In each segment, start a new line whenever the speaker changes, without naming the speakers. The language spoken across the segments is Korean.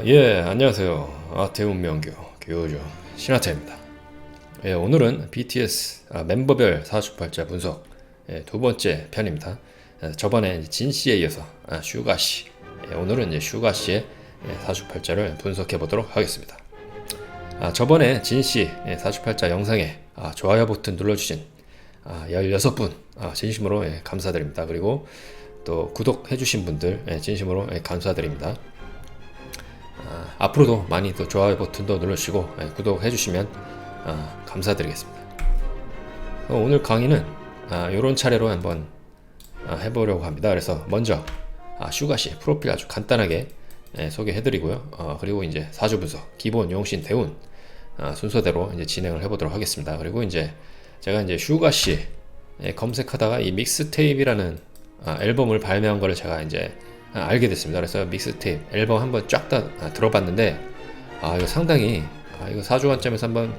예, 안녕하세요. 대운명교 교주 신하태입니다. 예, 오늘은 BTS 멤버별 사주팔자 분석 두 번째 편입니다. 저번에 진 씨에 이어서 슈가 씨, 오늘은 이제 슈가 씨의 사주팔자를 분석해 보도록 하겠습니다. 저번에 진 씨 사주팔자 영상에 좋아요 버튼 눌러주신 16분 진심으로 감사드립니다. 그리고 또 구독해주신 분들 진심으로 감사드립니다. 앞으로도 많이 또 좋아요 버튼도 눌러주시고 구독해주시면 감사드리겠습니다. 오늘 강의는 이런 차례로 한번 해보려고 합니다. 그래서 먼저 슈가씨 프로필 아주 간단하게 소개해드리고요. 그리고 이제 사주 분석, 기본, 용신, 대운 순서대로 이제 진행을 해보도록 하겠습니다. 그리고 이제 제가 이제 슈가씨 검색하다가 이 믹스테이프라는 앨범을 발매한 거를 제가 이제 알게 됐습니다. 그래서 믹스테이프 앨범 한번 쫙 다 들어봤는데 이거 상당히 이거 사주 관점에서 한번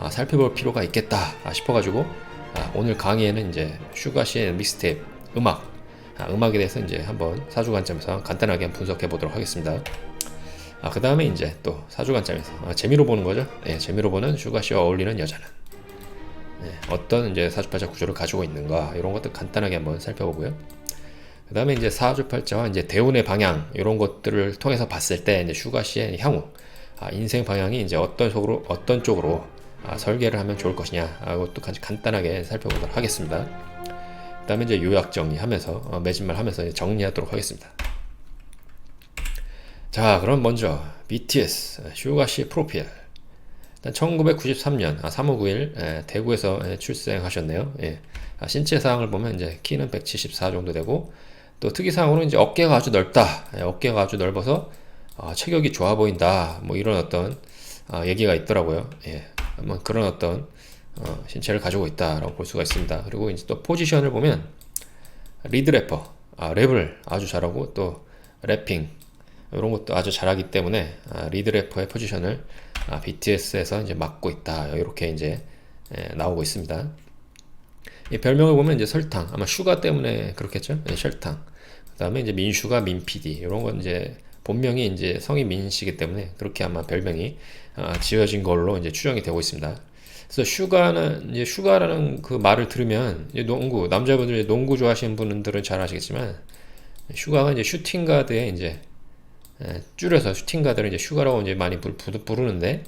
살펴볼 필요가 있겠다 싶어가지고 오늘 강의에는 이제 슈가씨의 믹스테이프 음악에 대해서 이제 한번 사주 관점에서 간단하게 분석해 보도록 하겠습니다. 그 다음에 이제 또 사주 관점에서 재미로 보는 거죠. 재미로 보는 슈가씨와 어울리는 여자는 어떤 이제 사주팔자 구조를 가지고 있는가, 이런 것들 간단하게 한번 살펴보고요. 그 다음에 이제 사주팔자와 이제 대운의 방향, 이런 것들을 통해서 봤을 때 이제 슈가씨의 향후 인생 방향이 이제 어떤 쪽으로 설계를 하면 좋을 것이냐, 이것도 간단하게 살펴보도록 하겠습니다. 그 다음에 이제 요약 정리하면서 매진말 하면서 정리하도록 하겠습니다. 자, 그럼 먼저 BTS 슈가씨 프로필. 일단 1993년 3월 9일 대구에서 출생하셨네요. 신체 사항을 보면 이제 키는 174 정도 되고, 또 특이사항으로 이제 어깨가 아주 넓다. 어깨가 아주 넓어서 체격이 좋아 보인다. 뭐 이런 어떤 얘기가 있더라고요. 한번 그런 어떤 신체를 가지고 있다라고 볼 수가 있습니다. 그리고 이제 또 포지션을 보면 리드 래퍼, 랩을 아주 잘하고 또 래핑 이런 것도 아주 잘하기 때문에 리드 래퍼의 포지션을 BTS에서 이제 맡고 있다. 이렇게 이제 나오고 있습니다. 이 별명을 보면 이제 설탕, 아마 슈가 때문에 그렇겠죠. 설탕. 그다음에 이제 민슈가 민PD, 이런 건 이제 본명이 이제 성이 민씨이기 때문에 그렇게 아마 별명이 지어진 걸로 이제 추정이 되고 있습니다. 그래서 슈가라는 그 말을 들으면 이제 남자분들 농구 좋아하시는 분들은 잘 아시겠지만, 슈가가 이제 슈팅가드에 이제 줄여서 슈팅가드를 이제 슈가라고 이제 많이 부르는데,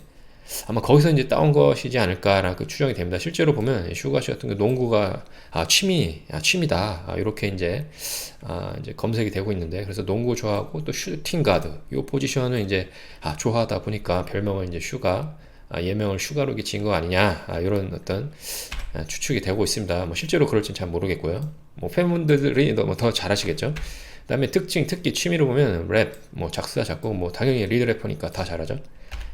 아마 거기서 이제 따온 것이지 않을까라고 추정이 됩니다. 실제로 보면 슈가씨 같은 그 농구가 취미다, 이렇게 이제 검색이 되고 있는데, 그래서 농구 좋아하고 또 슈팅 가드 이 포지션을 이제 좋아하다 보니까 별명을 이제 슈가, 예명을 슈가로 지은 거 아니냐, 이런 어떤 추측이 되고 있습니다. 뭐 실제로 그럴지는 잘 모르겠고요. 뭐 팬분들이 더 잘 아시겠죠. 그다음에 특기 취미로 보면 랩, 뭐 작사 작곡, 뭐 당연히 리드 래퍼니까 다 잘하죠.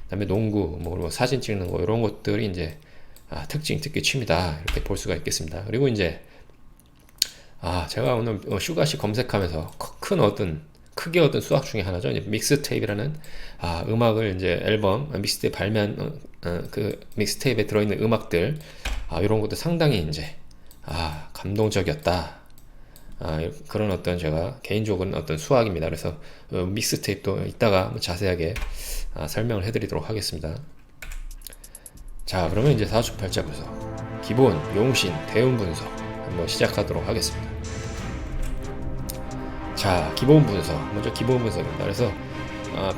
그다음에 농구, 뭐 사진 찍는 거, 이런 것들이 이제 특기 취미다, 이렇게 볼 수가 있겠습니다. 그리고 이제 제가 오늘 슈가씨 검색하면서 크게 얻은 수학 중에 하나죠. 이제 믹스테이프라는 음악을 이제 앨범 믹스테이프 발매한 그 믹스테이프에 들어있는 음악들, 이런 것도 상당히 이제 감동적이었다. 그런 어떤 제가 개인적인 어떤 수학입니다. 그래서 믹스테이프도 이따가 자세하게 설명을 해드리도록 하겠습니다. 자, 그러면 이제 사주팔자 분석, 기본, 용신, 대운 분석 한번 시작하도록 하겠습니다. 자, 기본 분석, 먼저 기본 분석입니다. 그래서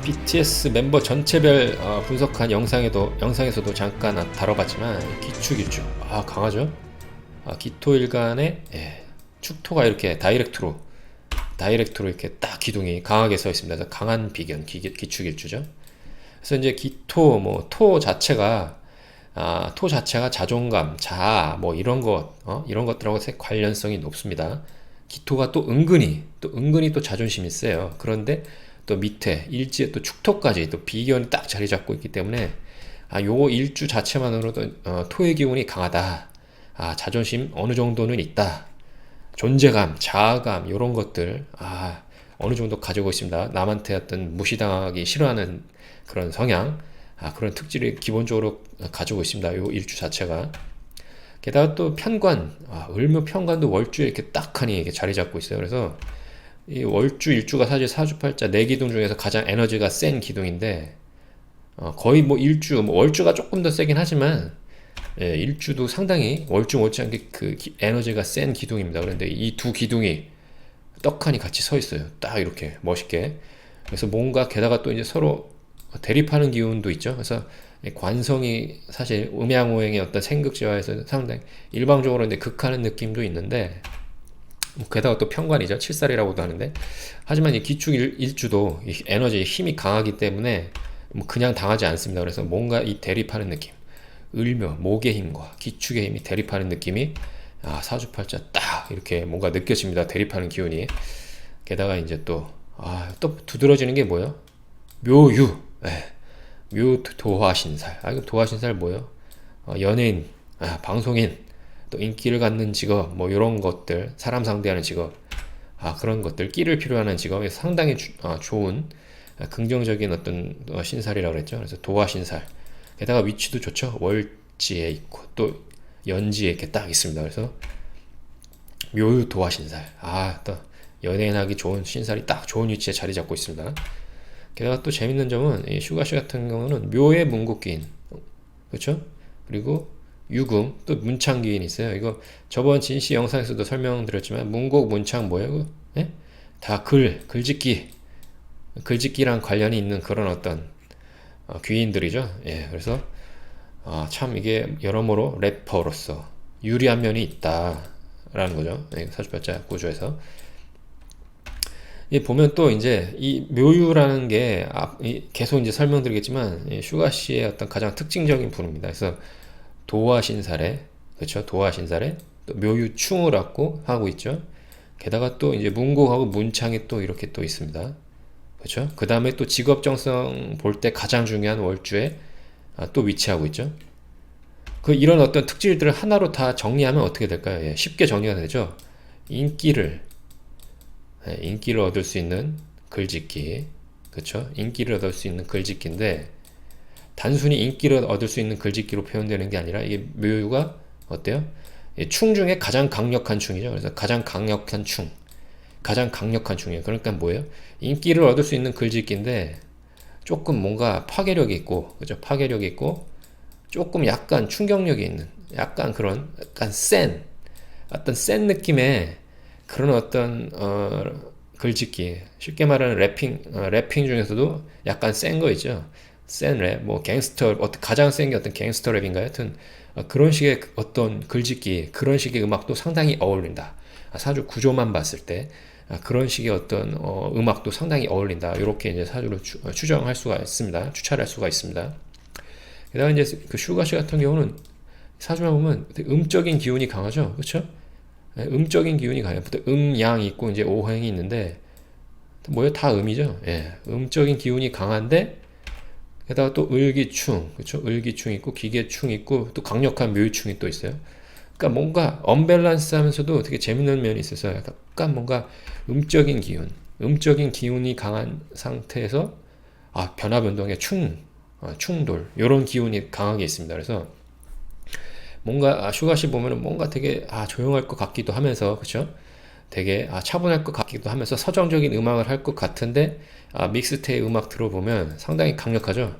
BTS 멤버 전체별 분석한 영상에서도 잠깐 다뤄봤지만, 기축 강하죠. 기토일간에 축토가 이렇게 다이렉트로 이렇게 딱 기둥이 강하게 서 있습니다. 그래서 강한 비견, 기축일주죠. 그래서 이제 토 자체가 자존감, 자아, 뭐 이런 것들하고 관련성이 높습니다. 기토가 또 은근히 또 자존심이 세요. 그런데 또 밑에 일지에 또 축토까지 또 비견이 딱 자리 잡고 있기 때문에 요거 일주 자체만으로도 토의 기운이 강하다. 자존심 어느 정도는 있다. 존재감, 자아감, 이런 것들 어느 정도 가지고 있습니다. 남한테 어떤 무시당하기 싫어하는 그런 성향, 그런 특질이 기본적으로 가지고 있습니다. 요 일주 자체가. 게다가 또 편관, 을묘 편관도 월주에 이렇게 딱하니 이렇게 자리 잡고 있어요. 그래서 이 월주, 일주가 사실 사주팔자 네 기둥 중에서 가장 에너지가 센 기둥인데 거의 뭐 일주, 뭐 월주가 조금 더 세긴 하지만 예, 일주도 상당히 월주 못지않게 그 에너지가 센 기둥입니다. 그런데 이 두 기둥이 떡하니 같이 서 있어요. 딱 이렇게 멋있게. 그래서 뭔가 게다가 또 이제 서로 대립하는 기운도 있죠. 그래서 관성이 사실 음양오행의 어떤 생극지화에서 상당히 일방적으로 이제 극하는 느낌도 있는데 뭐 게다가 또 편관이죠. 칠살이라고도 하는데 하지만 이 기축 일주도 이 에너지 힘이 강하기 때문에 뭐 그냥 당하지 않습니다. 그래서 뭔가 이 대립하는 느낌, 을묘 목의 힘과 기축의 힘이 대립하는 느낌이 사주팔자 딱 이렇게 뭔가 느껴집니다. 대립하는 기운이. 게다가 이제 또 두드러지는 게 뭐예요? 묘유. 예. 묘도화신살. 이거 도화신살 뭐예요? 연예인, 방송인, 또 인기를 갖는 직업, 뭐 이런 것들, 사람 상대하는 직업, 그런 것들, 끼를 필요하는 직업에 상당히 좋은 긍정적인 어떤 신살이라고 그랬죠. 그래서 도화신살. 게다가 위치도 좋죠. 월지에 있고 또 연지에 이렇게 딱 있습니다. 그래서 묘유 도화신살. 또 연예인하기 좋은 신살이 딱 좋은 위치에 자리 잡고 있습니다. 게다가 또 재밌는 점은 이 슈가씨 같은 경우는 묘의 문곡기인, 그렇죠? 그리고 유금, 또 문창기인이 있어요. 이거 저번 진씨 영상에서도 설명드렸지만 문곡, 문창 뭐예요? 예? 다 글짓기랑 관련이 있는 그런 어떤 귀인들이죠. 예, 그래서 참 이게 여러모로 래퍼로서 유리한 면이 있다라는 거죠. 예, 사주팔자 구조에서. 보면 또 이제 이 묘유라는 게 계속 이제 설명드리겠지만 슈가 씨의 어떤 가장 특징적인 분입니다. 그래서 도화신살에, 그렇죠? 도화신살에 또 묘유충을 하고 있죠. 게다가 또 이제 문곡하고 문창이 또 이렇게 또 있습니다. 그렇죠? 그 다음에 또 직업정성 볼 때 가장 중요한 월주에 또 위치하고 있죠. 이런 어떤 특질들을 하나로 다 정리하면 어떻게 될까요? 예, 쉽게 정리가 되죠. 인기를 얻을 수 있는 글짓기, 그렇죠? 인기를 얻을 수 있는 글짓기인데 단순히 인기를 얻을 수 있는 글짓기로 표현되는 게 아니라 이게 묘유가 어때요? 충 중에 가장 강력한 충이죠. 그래서 가장 강력한 충이에요. 그러니까 뭐예요? 인기를 얻을 수 있는 글짓기인데 조금 뭔가 파괴력이 있고, 그죠? 파괴력이 있고 조금 약간 충격력이 있는, 약간 그런 어떤 센 느낌의 그런 어떤 글짓기, 쉽게 말하는 래핑 중에서도 약간 센 거 있죠. 센 랩, 뭐 갱스터, 가장 센 게 어떤 갱스터 랩인가요? 하여튼 그런 식의 어떤 글짓기, 그런 식의 음악도 상당히 어울린다. 사주 구조만 봤을 때 그런 식의 어떤 음악도 상당히 어울린다. 이렇게 이제 사주로 추정할 수가 있습니다. 추찰할 수가 있습니다. 게다가 이제 그 슈가씨 같은 경우는 사주만 보면 음적인 기운이 강하죠, 그렇죠? 음적인 기운이 강해요. 음양이 있고 이제 오행이 있는데 뭐예요? 다 음이죠. 예, 음적인 기운이 강한데 게다가 또 을기충, 그렇죠? 을기충 있고 기계충 있고 또 강력한 묘유충이 또 있어요. 그러니까 뭔가 언밸런스하면서도 되게 재밌는 면이 있어서 약간 뭔가 음적인 기운이 강한 상태에서 변화 변동의 충돌 이런 기운이 강하게 있습니다. 그래서 뭔가 슈가씨 보면은 뭔가 되게 조용할 것 같기도 하면서, 그쵸? 되게 차분할 것 같기도 하면서 서정적인 음악을 할 것 같은데 믹스테이 음악 들어보면 상당히 강력하죠.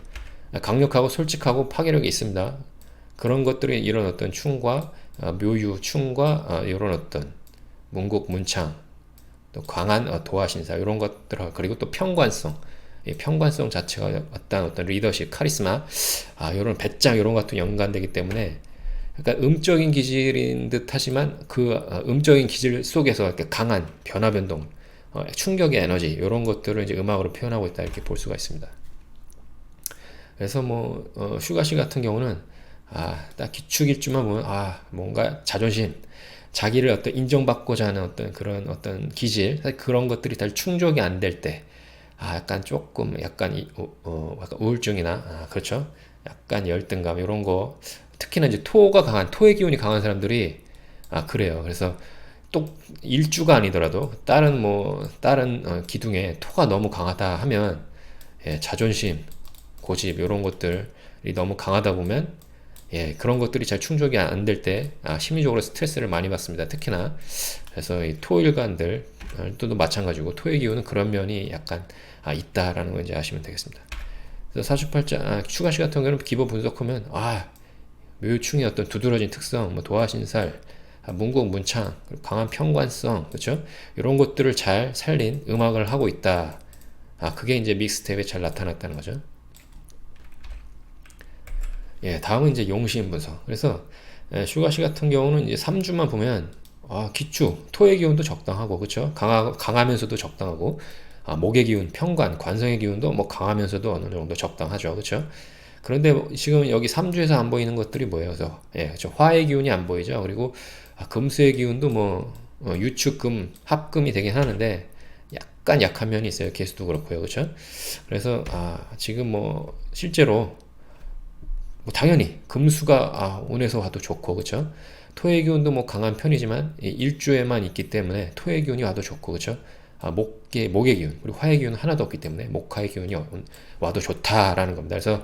강력하고 솔직하고 파괴력이 있습니다. 그런 것들이 이런 어떤 충과 묘유 충과 이런 어떤 문곡 문창 또 강한 도화신사 이런 것들, 그리고 또 평관성, 이 평관성 자체가 어떤 리더십 카리스마 이런 배짱 이런 것도 연관되기 때문에 약간 음적인 기질인 듯 하지만 그 음적인 기질 속에서 이렇게 강한 변화 변동, 충격의 에너지 이런 것들을 이제 음악으로 표현하고 있다 이렇게 볼 수가 있습니다. 그래서 뭐 슈가씨 같은 경우는 딱 기축일주만 보면 뭔가 자존심, 자기를 어떤 인정받고자 하는 어떤 그런 어떤 기질, 그런 것들이 다 충족이 안 될 때 약간 조금 약간 우울증이나 그렇죠? 약간 열등감 이런 거, 특히나 이제 토의 기운이 강한 사람들이 그래요. 그래서 또 일주가 아니더라도 다른 기둥에 토가 너무 강하다 하면 자존심, 고집 이런 것들이 너무 강하다 보면 그런 것들이 잘 충족이 안 될 때 심리적으로 스트레스를 많이 받습니다. 특히나 그래서 이 토일관들 기운도 마찬가지고 토의 기운은 그런 면이 약간 있다라는 거 이제 아시면 되겠습니다. 그래서 사주팔자 추가시 같은 경우는 기본 분석하면 묘충의 어떤 두드러진 특성, 뭐 도화신살, 문곡 문창, 강한 평관성, 그렇죠? 이런 것들을 잘 살린 음악을 하고 있다. 그게 이제 믹스테이프에 잘 나타났다는 거죠. 예, 다음은 이제 용신 분석. 그래서 슈가시 같은 경우는 이제 3주만 보면 기축, 토의 기운도 적당하고, 그렇죠? 강하면서도 적당하고, 목의 기운, 평관, 관성의 기운도 뭐 강하면서도 어느 정도 적당하죠, 그렇죠? 그런데 지금 여기 3주에서 안 보이는 것들이 뭐예요? 그래서 그렇죠. 화의 기운이 안 보이죠. 그리고 금수의 기운도 뭐 유축금, 합금이 되긴 하는데 약간 약한 면이 있어요. 개수도 그렇고요, 그렇죠? 그래서 지금 뭐 실제로 뭐 당연히 금수가 운에서 와도 좋고, 그렇죠? 토의 기운도 뭐 강한 편이지만 일주에만 있기 때문에 토의 기운이 와도 좋고, 그렇죠? 목의 기운, 그리고 화의 기운은 하나도 없기 때문에 목화의 기운이 와도 좋다라는 겁니다. 그래서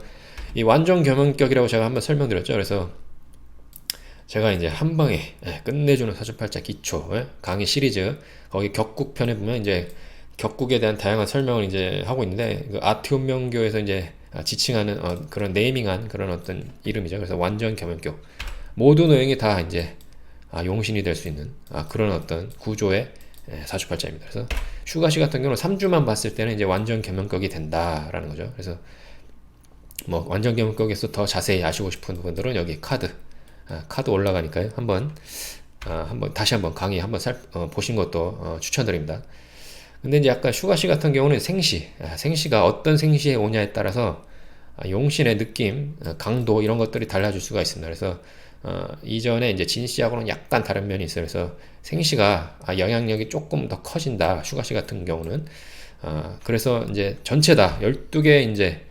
이 완전 겸용격이라고 제가 한번 설명드렸죠. 그래서 제가 이제 한 방에 끝내주는 사주팔자 기초 강의 시리즈 거기 격국편에 보면 이제 격국에 대한 다양한 설명을 이제 하고 있는데 그 아트 운명교에서 이제 지칭하는 그런 네이밍한 그런 어떤 이름이죠. 그래서 완전 겸용격 모든 내용이 다 이제 용신이 될 수 있는 그런 어떤 구조의 사주팔자입니다. 그래서 슈가시 같은 경우는 3주만 봤을 때는 이제 완전 겸용격이 된다라는 거죠. 그래서 뭐 완전 겸용격에서 더 자세히 아시고 싶은 분들은 여기 카드 올라가니까요. 한번 다시 한번 강의 한번 보신 것도 추천드립니다. 근데 이제 약간 슈가시 같은 경우는 생시가 어떤 생시에 오냐에 따라서 용신의 느낌, 강도 이런 것들이 달라질 수가 있습니다. 그래서 이전에 이제 진시하고는 약간 다른 면이 있어요. 그래서 생시가 영향력이 조금 더 커진다. 슈가시 같은 경우는 그래서 이제 전체 다 12개 이제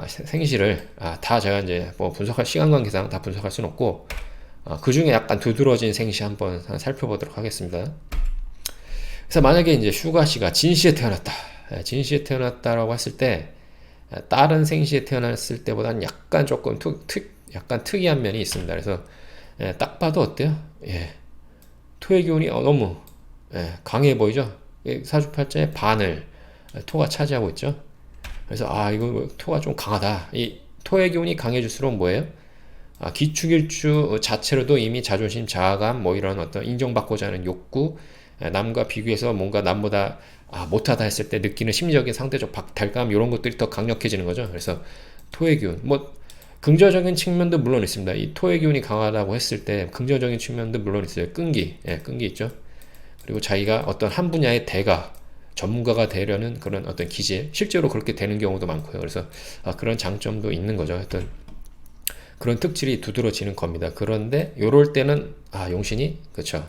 생시를 다 제가 이제 뭐 분석할 시간 관계상 다 분석할 수는 없고 그 중에 약간 두드러진 생시 한번 살펴보도록 하겠습니다. 그래서 만약에 이제 슈가시가 진시에 태어났다, 진시에 태어났다라고 했을 때 다른 생시에 태어났을 때보다는 약간 조금 약간 특이한 면이 있습니다. 그래서 딱 봐도 어때요? 토의 기운이 너무 강해 보이죠? 사주팔자의 반을 토가 차지하고 있죠. 그래서 이거 토가 좀 강하다. 이 토의 기운이 강해질수록 뭐예요? 기축일주 자체로도 이미 자존심, 자아감, 뭐 이런 어떤 인정받고자 하는 욕구, 남과 비교해서 뭔가 남보다 못하다 했을 때 느끼는 심리적인 상대적 박탈감 이런 것들이 더 강력해지는 거죠. 그래서 토의 기운, 뭐 긍정적인 측면도 물론 있습니다. 이 토의 기운이 강하다고 했을 때 긍정적인 측면도 물론 있어요. 끈기 있죠. 그리고 자기가 어떤 한 분야의 대가 전문가가 되려는 그런 어떤 기질, 실제로 그렇게 되는 경우도 많고요. 그래서 그런 장점도 있는 거죠. 하여튼 그런 특질이 두드러지는 겁니다. 그런데 요럴 때는 용신이 그렇죠.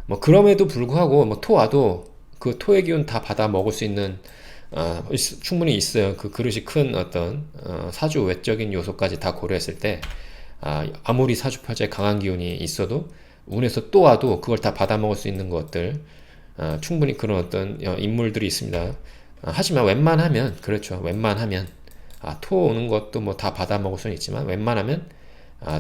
뭐 그럼에도 불구하고 뭐 토와도 그 토의 기운 다 받아 먹을 수 있는 충분히 있어요. 그 그릇이 큰 어떤 사주 외적인 요소까지 다 고려했을 때 아무리 사주팔자에 강한 기운이 있어도 운에서 또 와도 그걸 다 받아 먹을 수 있는 것들 충분히 그런 어떤 인물들이 있습니다. 하지만 웬만하면 그렇죠. 웬만하면 토 오는 것도 뭐 다 받아 먹을 수는 있지만 웬만하면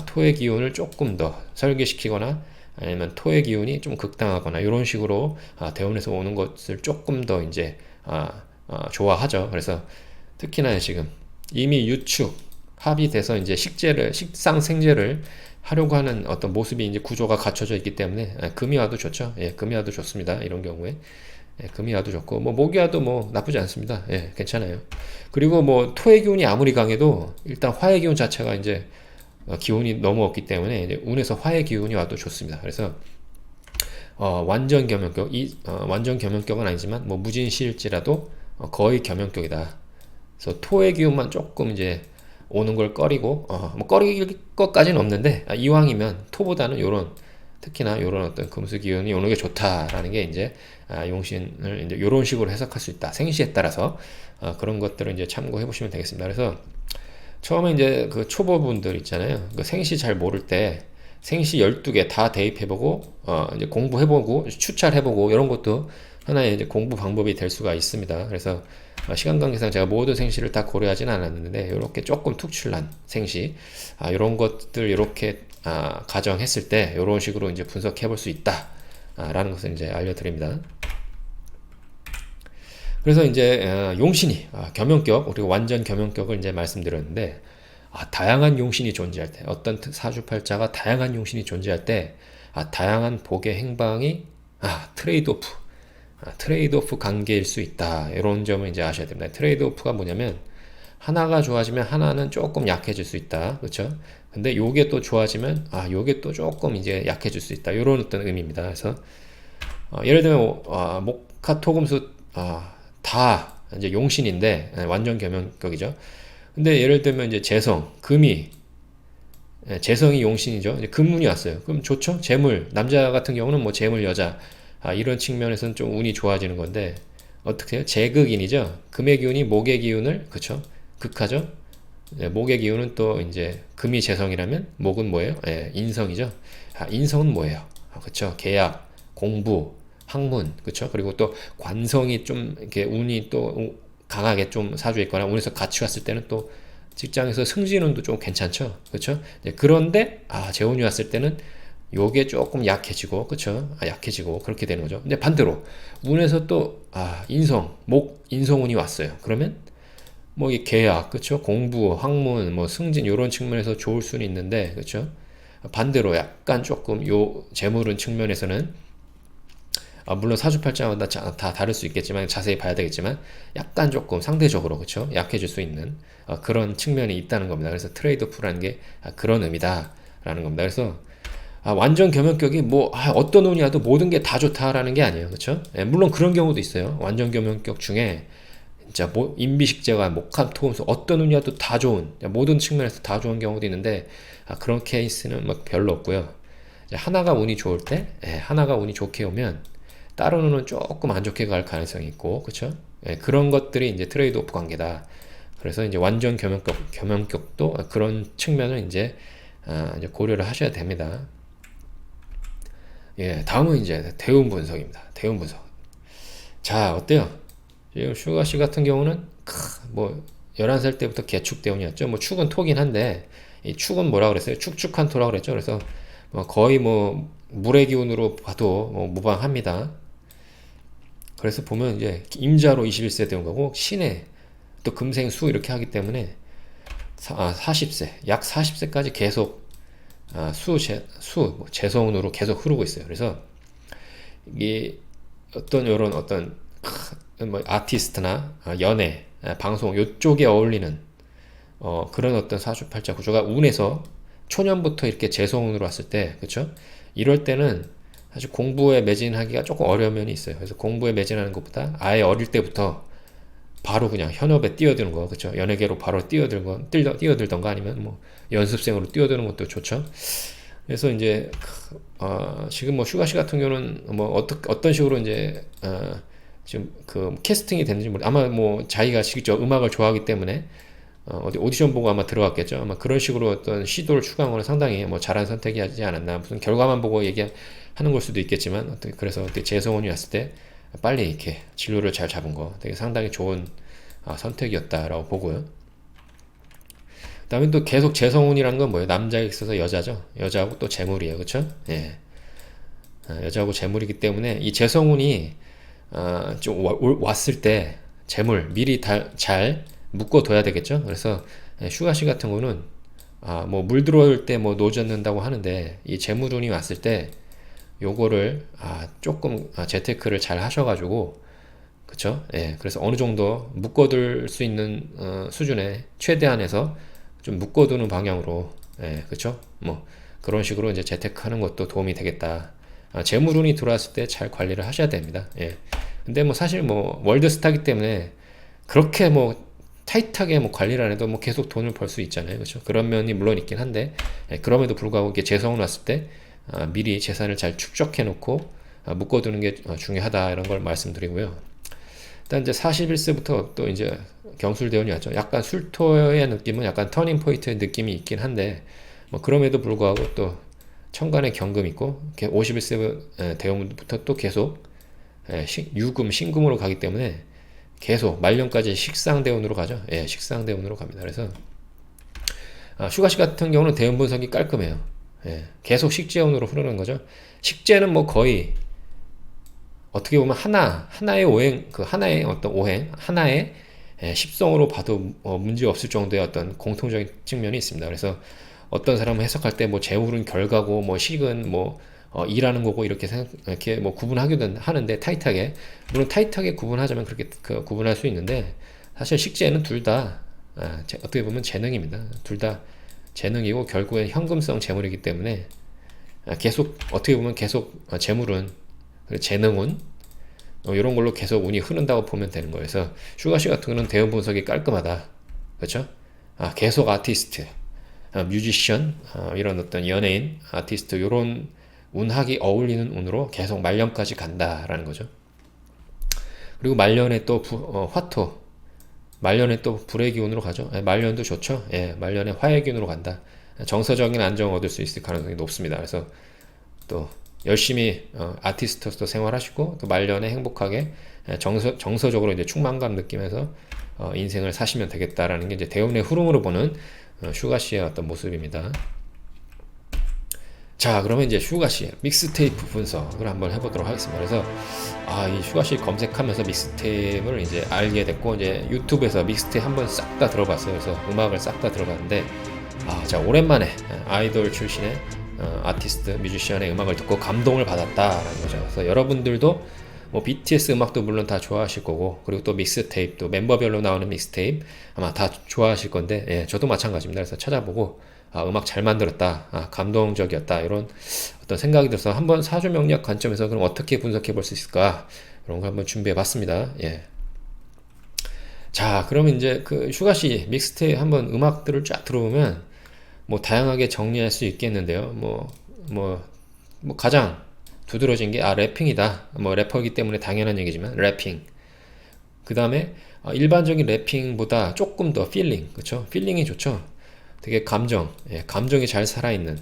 토의 기운을 조금 더 설계시키거나 아니면 토의 기운이 좀 극당하거나 이런 식으로 대운에서 오는 것을 조금 더 이제 좋아하죠. 그래서 특히나 지금 이미 유축 합이 돼서 이제 식상생제를 하려고 하는 어떤 모습이 이제 구조가 갖춰져 있기 때문에 금이 와도 좋죠. 금이 와도 좋습니다. 이런 경우에 금이 와도 좋고 뭐 목이 와도 뭐 나쁘지 않습니다. 괜찮아요. 그리고 뭐 토의 기운이 아무리 강해도 일단 화의 기운 자체가 이제 기운이 너무 없기 때문에 이제 운에서 화의 기운이 와도 좋습니다. 그래서 완전 겸용격, 완전 겸용격은 아니지만 뭐 무진시일지라도 거의 겸용격이다. 그래서 토의 기운만 조금 이제 오는 걸 꺼리고 뭐 꺼릴 것까지는 없는데 이왕이면 토보다는 요런 특히나 요런 어떤 금수 기운이 오는 게 좋다라는 게 이제 용신을 이제 요런 식으로 해석할 수 있다. 생시에 따라서 그런 것들을 이제 참고해 보시면 되겠습니다. 그래서 처음에 이제 그 초보분들 있잖아요. 그 생시 잘 모를 때 생시 12개 다 대입해보고 이제 공부해보고 추찰해보고 이런 것도 하나의 이제 공부 방법이 될 수가 있습니다. 그래서 시간 관계상 제가 모든 생시를 다 고려하지는 않았는데 이렇게 조금 특출난 생시 이런 것들 이렇게 가정했을 때 이런 식으로 이제 분석해 볼 수 있다 라는 것을 이제 알려드립니다. 그래서 이제 용신이 겸용격 그리고 완전 겸용격을 이제 말씀드렸는데 다양한 용신이 존재할 때 어떤 사주팔자가 다양한 용신이 존재할 때 다양한 복의 행방이 트레이드오프 관계일 수 있다 이런 점을 이제 아셔야 됩니다. 트레이드오프가 뭐냐면 하나가 좋아지면 하나는 조금 약해질 수 있다, 그렇죠? 근데 요게 또 좋아지면 요게 또 조금 이제 약해질 수 있다 이런 어떤 의미입니다. 그래서 예를 들면 목화토금수 다 이제 용신인데 완전 겸용격이죠. 근데 예를 들면 이제 재성, 금이 재성이 용신이죠. 이제 금운이 왔어요. 그럼 좋죠? 재물 남자 같은 경우는 뭐 재물 여자 이런 측면에서는 좀 운이 좋아지는 건데 어떻게 해요? 재극인이죠. 금의 기운이 목의 기운을 그쵸? 극하죠. 목의 기운은 또 이제 금이 재성이라면 목은 뭐예요? 인성이죠. 인성은 뭐예요? 그쵸? 계약, 공부, 학문, 그쵸? 그리고 또 관성이 좀 이렇게 운이 또 강하게 좀 사주에 있거나 운에서 같이 왔을 때는 또 직장에서 승진운도 좀 괜찮죠, 그쵸? 그런데 재운이 왔을 때는 요게 조금 약해지고, 그쵸? 약해지고 그렇게 되는 거죠. 근데 반대로 운에서 또 인성운이 왔어요. 그러면 뭐 이 계약, 그쵸? 공부, 학문, 뭐 승진 이런 측면에서 좋을 수는 있는데, 그쵸? 반대로 약간 조금 요 재물운 측면에서는 물론 사주팔자마다 다 다를 수 있겠지만 자세히 봐야 되겠지만 약간 조금 상대적으로 그쵸 약해질 수 있는 그런 측면이 있다는 겁니다. 그래서 트레이드오프라는 게 그런 의미다라는 겁니다. 그래서 완전 겸용격이 뭐 어떤 운이 와도 모든 게 다 좋다라는 게 아니에요, 그렇죠? 물론 그런 경우도 있어요. 완전 겸용격 중에 진짜 인비식재가 목합토금수 어떤 운이 와도 다 좋은 모든 측면에서 다 좋은 경우도 있는데 그런 케이스는 뭐 별로 없고요. 하나가 운이 좋을 때 하나가 운이 좋게 오면 다른 운은 조금 안 좋게 갈 가능성이 있고, 그쵸? 그런 것들이 이제 트레이드 오프 관계다. 그래서 이제 완전 겸용격도 그런 측면을 이제 고려를 하셔야 됩니다. 다음은 이제 대운 분석입니다. 대운 분석. 자, 어때요? 지금 슈가 씨 같은 경우는 뭐 11살 때부터 개축 대운이었죠. 뭐 축은 토긴 한데 이 축은 뭐라 그랬어요? 축축한 토라 그랬죠. 그래서 거의 뭐 물의 기운으로 봐도 무방합니다. 그래서 보면 이제 임자로 21세 되는 거고 신해 또 금생수 이렇게 하기 때문에 40세 약 40세까지 계속 재성운으로 계속 흐르고 있어요. 그래서 이게 어떤 뭐 아티스트나 연예 방송 요쪽에 어울리는 그런 어떤 사주팔자 구조가 운에서 초년부터 이렇게 재성운으로 왔을 때 그쵸? 이럴 때는 사실 공부에 매진하기가 조금 어려운 면이 있어요. 그래서 공부에 매진하는 것보다 아예 어릴 때부터 바로 그냥 현업에 뛰어드는 거, 그쵸? 연예계로 바로 뛰어들던가 아니면 뭐 연습생으로 뛰어드는 것도 좋죠. 그래서 이제 지금 뭐 슈가 씨 같은 경우는 뭐 어떤 식으로 이제 지금 그 캐스팅이 됐는지 아마 뭐 자기가 직접 음악을 좋아하기 때문에 어디 오디션 보고 아마 들어갔겠죠. 아마 그런 식으로 어떤 시도를 추구한 거는 상당히 뭐 잘한 선택이 하지 않았나. 무슨 결과만 보고 얘기하는 걸 수도 있겠지만, 그래서 재성운이 왔을 때 빨리 이렇게 진로를 잘 잡은 거 되게 상당히 좋은 선택이었다라고 보고요. 그다음에 또 계속 재성운이라는 건 뭐예요? 남자에 있어서 여자죠. 여자하고 또 재물이에요, 그렇죠? 예. 여자하고 재물이기 때문에 이 재성운이 좀 왔을 때 재물 미리 잘 묶어둬야 되겠죠. 그래서 슈가 씨 같은 거는 뭐 물 들어올 때 뭐 노젓는다고 하는데 이 재물운이 왔을 때 요거를 조금 재테크를 잘 하셔가지고 그쵸? 그래서 어느 정도 묶어둘 수 있는 수준의 최대한에서 좀 묶어두는 방향으로 그쵸? 뭐 그런 식으로 이제 재테크하는 것도 도움이 되겠다. 재물운이 들어왔을 때 잘 관리를 하셔야 됩니다. 근데 뭐 사실 뭐 월드스타기 때문에 그렇게 뭐 타이트하게 뭐 관리를 안 해도 뭐 계속 돈을 벌 수 있잖아요. 그렇죠? 그런 면이 물론 있긴 한데 그럼에도 불구하고 이게 재성운 왔을 때 미리 재산을 잘 축적해 놓고 묶어두는 게 중요하다 이런 걸 말씀드리고요. 일단 이제 41세부터 또 이제 경술대운이 왔죠. 약간 술토의 느낌은 약간 터닝 포인트의 느낌이 있긴 한데 뭐 그럼에도 불구하고 또 천간에 경금 있고 51세 대운부터 또 계속 유금 신금으로 가기 때문에 계속 말년까지 식상대운으로 가죠. 식상대운으로 갑니다. 그래서 슈가씨 같은 경우는 대운 분석이 깔끔해요. 계속 식재운으로 흐르는 거죠. 식재는 뭐 거의 어떻게 보면 하나의 오행, 그 하나의 어떤 오행, 하나의 십성으로 봐도 문제 없을 정도의 어떤 공통적인 측면이 있습니다. 그래서 어떤 사람은 해석할 때 뭐 재물은 결과고 뭐 식은 뭐 일하는 거고 이렇게 이렇게 뭐 구분하기도 하는데 타이트하게, 물론 타이트하게 구분하자면 그렇게 구분할 수 있는데, 사실 식재는 둘 다 어떻게 보면 재능입니다. 둘 다 재능이고 결국엔 현금성 재물이기 때문에 계속 어떻게 보면 계속 재물은, 재능운 이런 걸로 계속 운이 흐른다고 보면 되는 거예요. 그래서 슈가씨 같은 거는 대응 분석이 깔끔하다. 그렇죠? 계속 아티스트, 뮤지션, 이런 어떤 연예인, 아티스트 이런 운학이 어울리는 운으로 계속 말년까지 간다라는 거죠. 그리고 말년에 또 화토, 말년에 또 불의 기운으로 가죠. 말년도 좋죠. 말년에 화의 기운으로 간다. 정서적인 안정을 얻을 수 있을 가능성이 높습니다. 그래서 또 열심히 아티스트로서 생활하시고 또 말년에 행복하게 정서적으로 이제 충만감 느끼면서 인생을 사시면 되겠다라는 게 이제 대운의 흐름으로 보는 슈가 씨의 어떤 모습입니다. 자, 그러면 이제 슈가 씨의 믹스테이프 분석을 한번 해보도록 하겠습니다. 그래서 이 슈가 씨 검색하면서 믹스테이프를 이제 알게 됐고, 이제 유튜브에서 믹스테이프 한번 싹 다 들어봤어요. 그래서 음악을 싹 다 들어봤는데, 자, 오랜만에 아이돌 출신의 아티스트, 뮤지션의 음악을 듣고 감동을 받았다라는 거죠. 그래서 여러분들도 뭐 BTS 음악도 물론 다 좋아하실 거고, 그리고 또 믹스테이프, 또 멤버별로 나오는 믹스테이프 아마 다 좋아하실 건데, 저도 마찬가지입니다. 그래서 찾아보고 음악 잘 만들었다, 감동적이었다, 이런 어떤 생각이 들어서 한번 사주 명리학 관점에서 그럼 어떻게 분석해 볼 수 있을까, 이런 걸 한번 준비해 봤습니다. 자, 그러면 이제 그 슈가씨 믹스테이프 한번 음악들을 쫙 들어보면 뭐 다양하게 정리할 수 있겠는데요. 뭐 가장 두드러진 게 래핑이다. 뭐 래퍼이기 때문에 당연한 얘기지만 래핑. 그 다음에 일반적인 래핑보다 조금 더 필링, 그렇죠? 필링이 좋죠. 되게 감정이 잘 살아있는,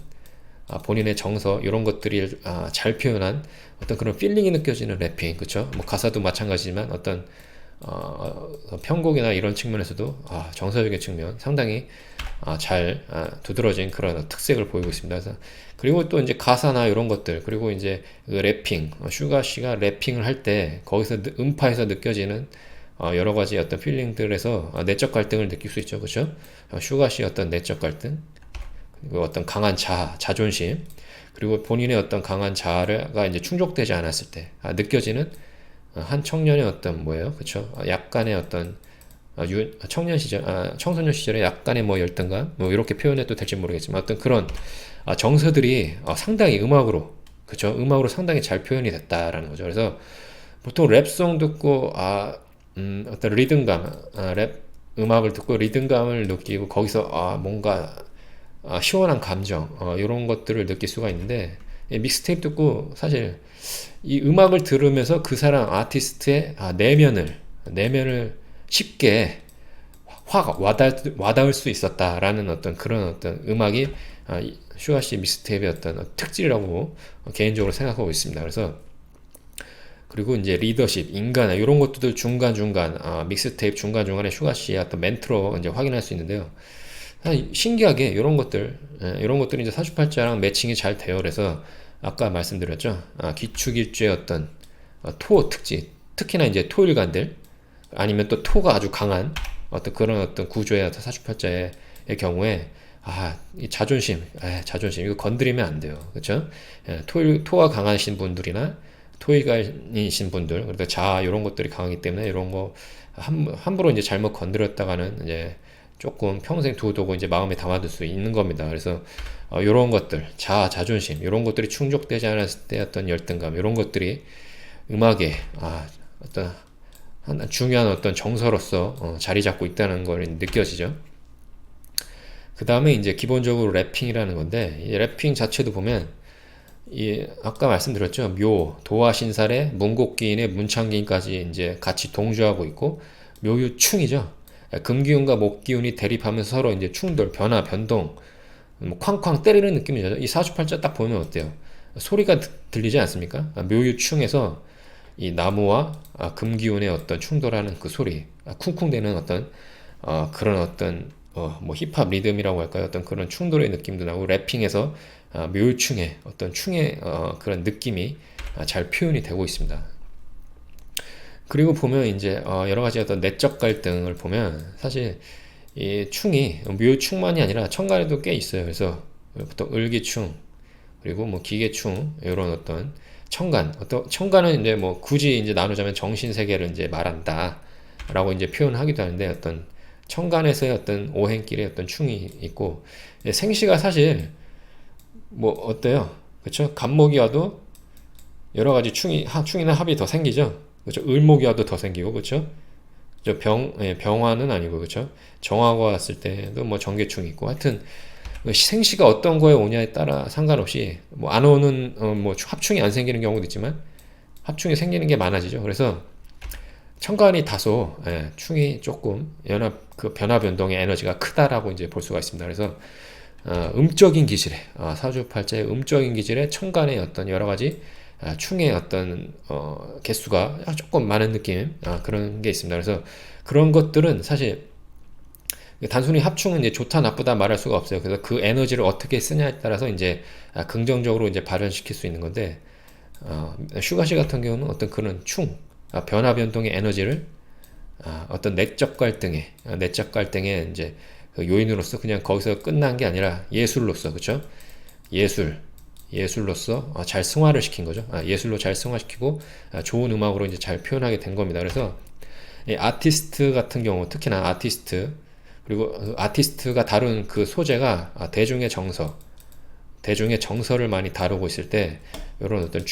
본인의 정서 이런 것들이 잘 표현한 어떤 그런 필링이 느껴지는 래핑, 그렇죠? 뭐 가사도 마찬가지지만 어떤 편곡이나 이런 측면에서도 정서적인 측면 상당히 잘 두드러진 그런 특색을 보이고 있습니다. 그래서 그리고 또 이제 가사나 이런 것들, 그리고 이제 그 래핑, 슈가 씨가 래핑을 할 때 거기서 음파에서 느껴지는 여러 가지 어떤 필링들에서 내적 갈등을 느낄 수 있죠, 그렇죠? 슈가 씨의 어떤 내적 갈등, 그리고 어떤 강한 자존심, 그리고 본인의 어떤 강한 자아가 이제 충족되지 않았을 때 느껴지는 한 청년의 어떤 뭐예요, 그렇죠? 약간의 어떤 청소년 시절에 약간의 뭐 열등감, 뭐 이렇게 표현해도 될지 모르겠지만 어떤 그런 정서들이 상당히 음악으로, 그렇죠? 음악으로 상당히 잘 표현이 됐다라는 거죠. 그래서 보통 랩송 듣고 어떤 리듬감, 랩 음악을 듣고 리듬감을 느끼고 거기서 뭔가 시원한 감정, 이런 것들을 느낄 수가 있는데, 믹스테이프 듣고 사실 이 음악을 들으면서 그 사람 아티스트의 내면을 쉽게 확 와닿을 수 있었다라는 어떤 그런 어떤 음악이 슈가씨 믹스테이프의 어떤 특질이라고 개인적으로 생각하고 있습니다. 그래서 그리고 이제 리더십, 인간화 이런 것들도 중간중간 믹스테이프 중간중간에 슈가씨의 어떤 멘트로 이제 확인할 수 있는데요. 신기하게 이런 것들이 이제 사주팔자랑 매칭이 잘 돼요. 그래서 아까 말씀드렸죠. 기축일주의 어떤 토 특징, 특히나 이제 토일간들, 아니면 또 토가 아주 강한 어떤 그런 어떤 구조의 어떤 사주팔자의 경우에 이 자존심 이거 건드리면 안 돼요. 그렇죠? 토가 강하신 분들이나 토일간이신 분들, 그리고 자아 이런 것들이 강하기 때문에 이런 거 함부로 이제 잘못 건드렸다가는 이제 조금 평생 두고두고 이제 마음에 담아둘 수 있는 겁니다. 그래서 이런 것들, 자존심 이런 것들이 충족되지 않았을 때 어떤 열등감 이런 것들이 음악에 어떤 중요한 어떤 정서로서 자리 잡고 있다는 걸 느껴지죠. 그 다음에 이제 기본적으로 래핑이라는 건데, 이 래핑 자체도 보면 아까 말씀드렸죠. 도화신살의 문곡기인의 문창기인까지 이제 같이 동조하고 있고, 묘유충이죠. 금기운과 목기운이 대립하면서 서로 이제 충돌, 변화, 변동, 뭐 쾅쾅 때리는 느낌이죠. 이 사주팔자 딱 보면 어때요? 소리가 들리지 않습니까? 묘유충에서 이 나무와 금기운의 어떤 충돌하는 그 소리, 쿵쿵대는 어떤 그런 어떤 뭐 힙합 리듬이라고 할까요? 어떤 그런 충돌의 느낌도 나고, 래핑에서 묘유충의 어떤 충의 그런 느낌이 잘 표현이 되고 있습니다. 그리고 보면 이제 여러 가지 어떤 내적 갈등을 보면 사실 이 충이 묘충만이 아니라 천간에도 꽤 있어요. 그래서 보통 을기충 그리고 뭐 기계충 이런 어떤 어떤 천간은 이제 뭐 굳이 이제 나누자면 정신 세계를 이제 말한다라고 이제 표현하기도 하는데 어떤 천간에서의 어떤 오행길의 어떤 충이 있고 생시가 사실 뭐 어때요? 그렇죠? 간목이 와도 여러 가지 충이나 합이 더 생기죠. 그렇죠? 을목이 와도 더 생기고 그렇죠? 병화는 아니고 그렇죠? 정화가 왔을 때도 뭐 정계충이 있고 하여튼 생시가 어떤 거에 오냐에 따라 상관없이 뭐 안 오는 뭐 합충이 안 생기는 경우도 있지만 합충이 생기는 게 많아지죠. 그래서 천간이 다소 충이 조금 그 변화 변동의 에너지가 크다라고 이제 볼 수가 있습니다. 그래서 음적인 기질에 사주팔자의 음적인 기질에 천간의 어떤 여러 가지 충의 어떤 개수가 조금 많은 느낌 그런 게 있습니다. 그래서 그런 것들은 사실 단순히 합충은 이제 좋다 나쁘다 말할 수가 없어요. 그래서 그 에너지를 어떻게 쓰냐에 따라서 이제 긍정적으로 이제 발현시킬 수 있는 건데 슈가시 같은 경우는 어떤 그런 변화 변동의 에너지를 어떤 내적 갈등의 이제 그 요인으로서 그냥 거기서 끝난 게 아니라 예술로서 그렇죠? 예술로서 잘 승화를 시킨 거죠. 예술로 잘 승화시키고 좋은 음악으로 이제 잘 표현하게 된 겁니다. 그래서 아티스트 같은 경우 특히나 그리고 아티스트가 다룬 그 소재가 대중의 정서를 많이 다루고 있을 때 이런 어떤